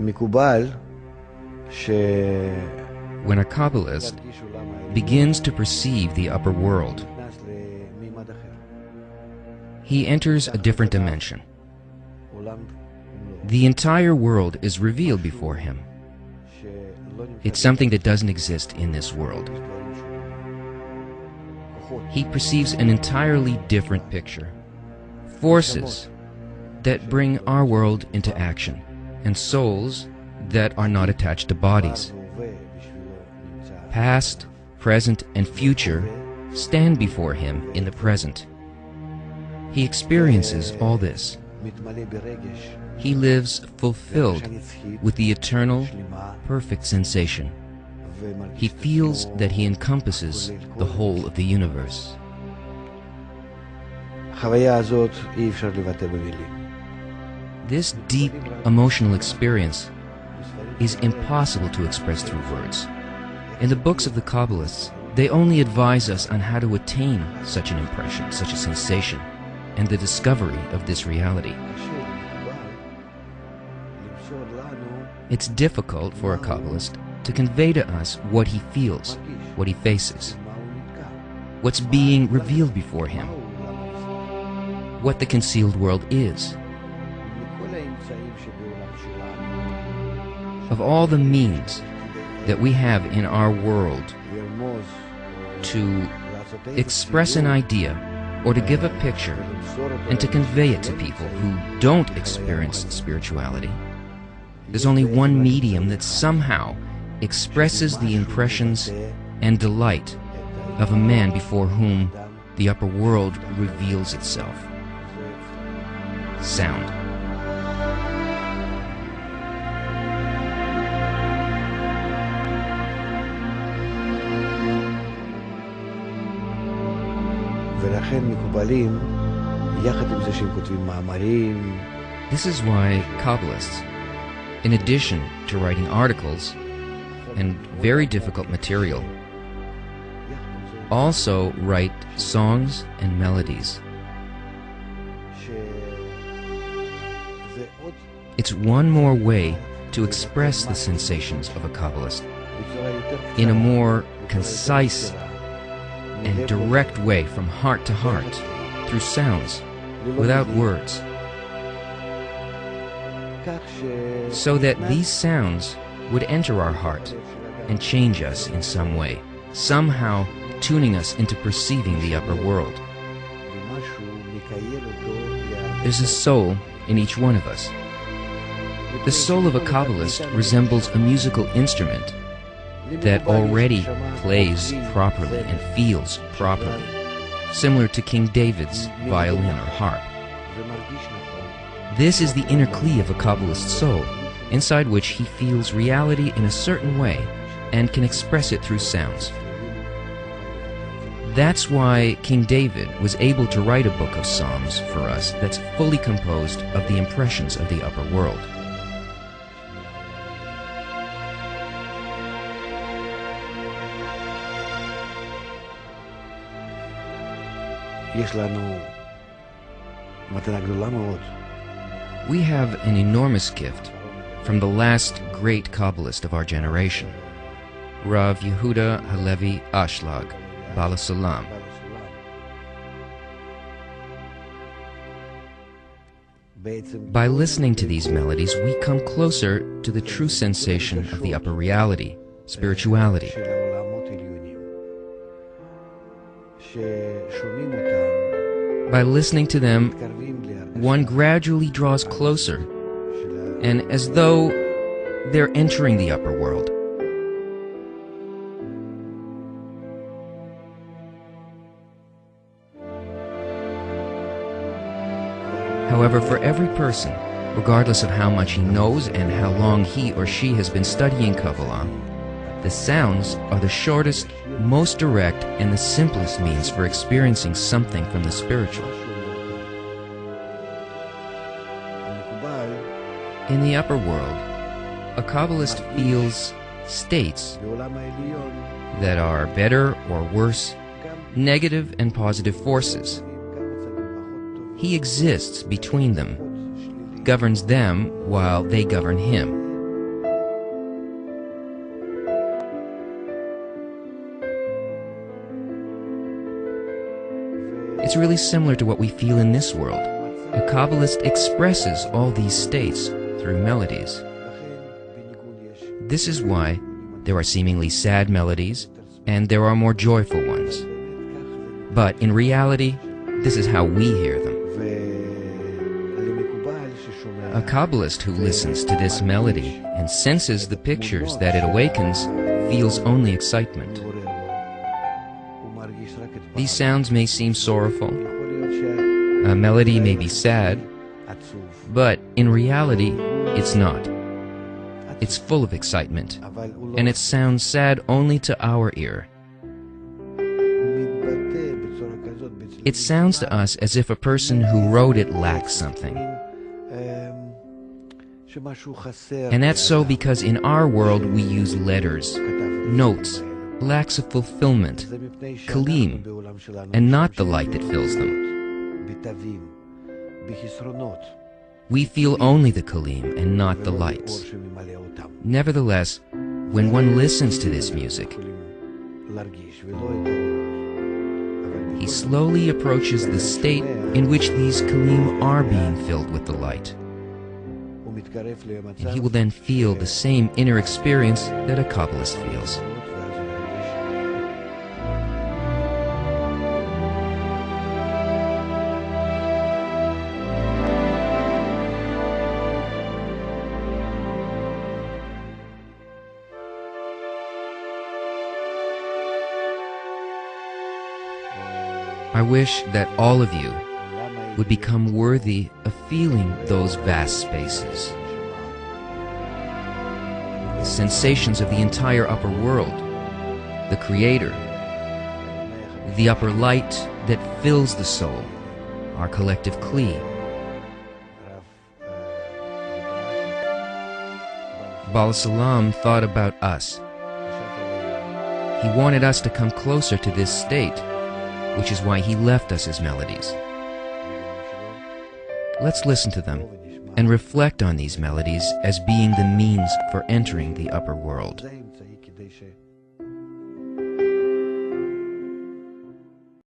מקובל When a Kabbalist begins to perceive the upper world, he enters a different dimension. The entire world is revealed before him. It's something that doesn't exist in this world. He perceives an entirely different picture. Forces that bring our world into action, and souls that are not attached to bodies. Past, present, and future stand before him in the present. He experiences all this. He lives fulfilled with the eternal, perfect sensation. He feels that he encompasses the whole of the universe. This deep emotional experience is impossible to express through words. In the books of the Kabbalists, they only advise us on how to attain such an impression, such a sensation, and the discovery of this reality. It's difficult for a Kabbalist to convey to us what he feels, what he faces, what's being revealed before him, what the concealed world is. Of all the means that we have in our world to express an idea or to give a picture and to convey it to people who don't experience spirituality, there's only one medium that somehow expresses the impressions and delight of a man before whom the upper world reveals itself. Sound. This is why Kabbalists, in addition to writing articles and very difficult material, also write songs and melodies. It's one more way to express the sensations of a Kabbalist in a more concise and direct way, from heart to heart, through sounds, without words, so that these sounds would enter our heart and change us in some way, somehow tuning us into perceiving the upper world. There's a soul in each one of us. The soul of a Kabbalist resembles a musical instrument that already plays properly and feels properly, similar to King David's violin or harp. This is the inner key of a Kabbalist soul, inside which he feels reality in a certain way and can express it through sounds. That's why King David was able to write a book of Psalms for us that's fully composed of the impressions of the upper world. We have an enormous gift from the last great Kabbalist of our generation, Rav Yehuda Halevi Ashlag, Bala Sulam. By listening to these melodies, we come closer to the true sensation of the upper reality, spirituality. By listening to them, one gradually draws closer, and as though they're entering the upper world. However, for every person, regardless of how much he knows and how long he or she has been studying Kabbalah, the sounds are the shortest, most direct, and the simplest means for experiencing something from the spiritual. In the upper world, a Kabbalist feels states that are better or worse, negative and positive forces. He exists between them, governs them while they govern him. It's really similar to what we feel in this world. A Kabbalist expresses all these states through melodies. This is why there are seemingly sad melodies and there are more joyful ones. But in reality, this is how we hear them. A Kabbalist who listens to this melody and senses the pictures that it awakens feels only excitement. These sounds may seem sorrowful. A melody may be sad, but in reality, it's not. It's full of excitement, and it sounds sad only to our ear. It sounds to us as if a person who wrote it lacks something. And that's so because in our world we use letters, notes, lacks of fulfillment, kalim, and not the light that fills them. We feel only the kalim and not the lights. Nevertheless, when one listens to this music, he slowly approaches the state in which these kalim are being filled with the light. And he will then feel the same inner experience that a Kabbalist feels. I wish that all of you would become worthy of feeling those vast spaces, the sensations of the entire upper world, the Creator, the upper light that fills the soul, our collective Kli. Baal Salam thought about us. He wanted us to come closer to this state, which is why he left us his melodies. Let's listen to them and reflect on these melodies as being the means for entering the upper world.